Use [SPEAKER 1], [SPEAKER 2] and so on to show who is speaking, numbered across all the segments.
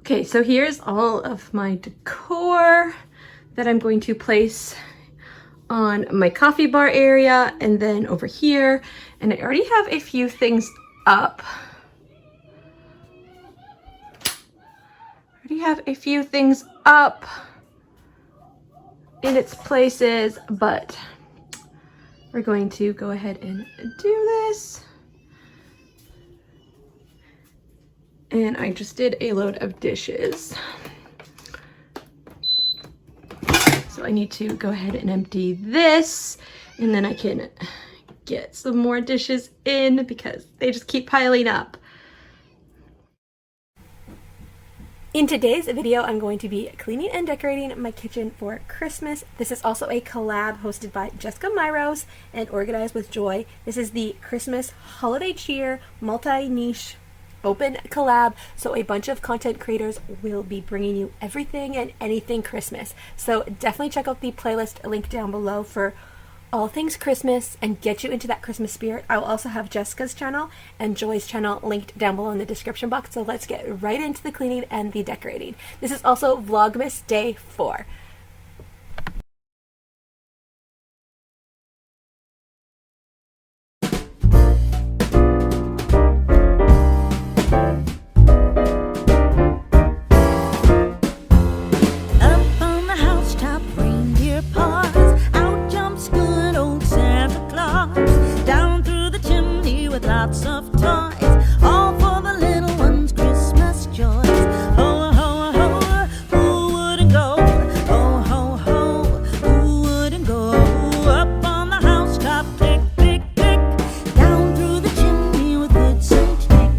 [SPEAKER 1] Okay, so here's all of my decor that I'm going to place on my coffee bar area and then over here. And I already have a few things up. In its places, but we're going to go ahead and do this. And I just did a load of dishes. So I need to go ahead and empty this, and then I can get some more dishes in because they just keep piling up. In today's video, I'm going to be cleaning and decorating my kitchen for Christmas. This is also a collab hosted by Jessica Myros and organized with Joy. This is the Christmas Holiday Cheer multi-niche open collab, so a bunch of content creators will be bringing you everything and anything Christmas. So definitely check out the playlist link down below for all things Christmas and get you into that Christmas spirit. I will also have Jessica's channel and Joy's channel linked down below in the description box. So let's get right into the cleaning and the decorating. This is also Vlogmas Day 4.
[SPEAKER 2] Lots of toys, all for the little ones' Christmas joys. Ho, ho, ho, who wouldn't go? Ho, ho, ho, who wouldn't go? Up on the housetop, click, click, click, down through the chimney with good Saint Nick.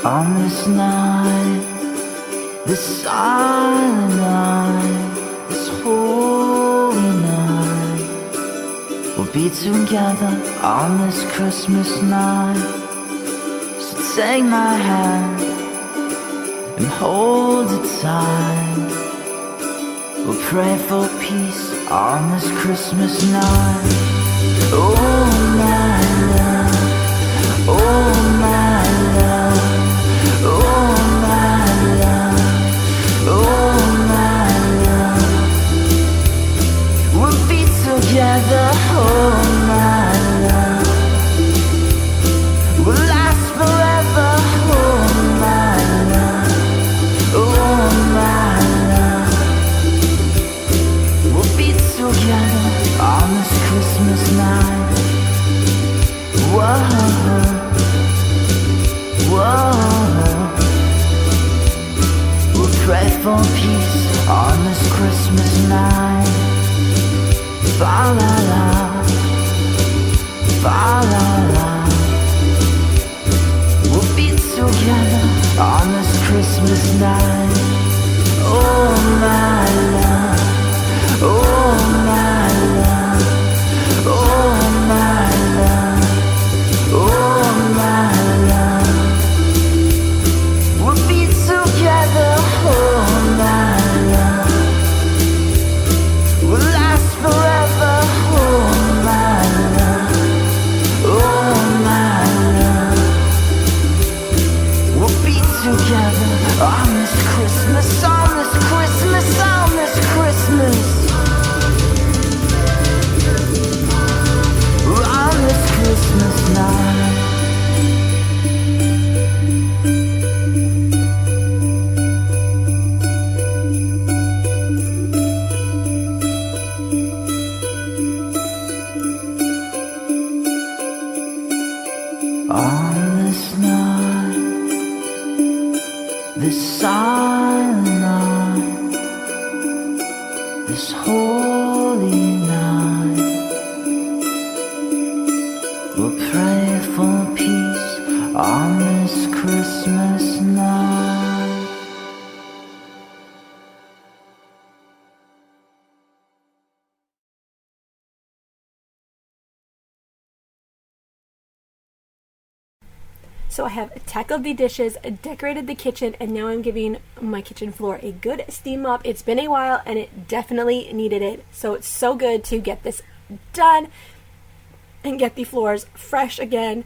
[SPEAKER 2] On this night, this silent night, this holy night, we'll be together on this Christmas night. So take my hand and hold it tight. We'll pray for peace on this Christmas night. Oh my love, oh my love, oh my love, oh my love. We'll be together, oh my love. We'll last forever, oh my love, oh my love. We'll be together on this Christmas night. Whoa, whoa. We'll pray for peace on this Christmas night. Fa la la, fa la la. We'll be together on this Christmas night. Oh my love, oh my love, oh my love, oh my love. We'll be together, oh my love. We'll last forever, oh my love, oh my love. We'll be together on this Christmas, on this Christmas, on this Christmas. On this Christmas night. On this night, this silent night, this holy night, we'll pray for peace on this Christmas night.
[SPEAKER 1] So I have tackled the dishes, decorated the kitchen, and now I'm giving my kitchen floor a good steam up. It's been a while and it definitely needed it. So it's so good to get this done and get the floors fresh again.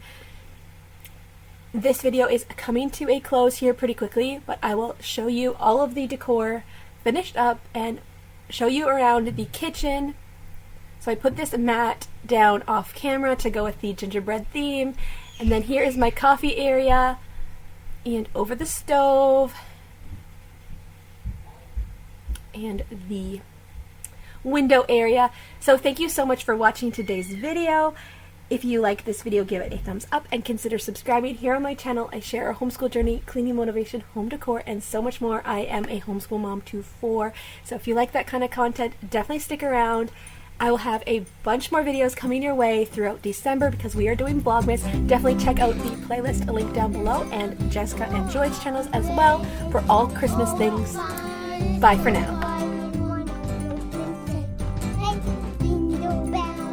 [SPEAKER 1] This video is coming to a close here pretty quickly, but I will show you all of the decor finished up and show you around the kitchen. So I put this mat down off camera to go with the gingerbread theme. And then here is my coffee area and over the stove and the window area. So thank you so much for watching today's video. If you like this video, give it a thumbs up and consider subscribing. Here on my channel, I share our homeschool journey, cleaning motivation, home decor, and so much more. I am a homeschool mom to 4. So if you like that kind of content, definitely stick around. I will have a bunch more videos coming your way throughout December because we are doing Vlogmas. Definitely check out the playlist link down below and Jessica and Joy's channels as well for all Christmas things. Bye for now.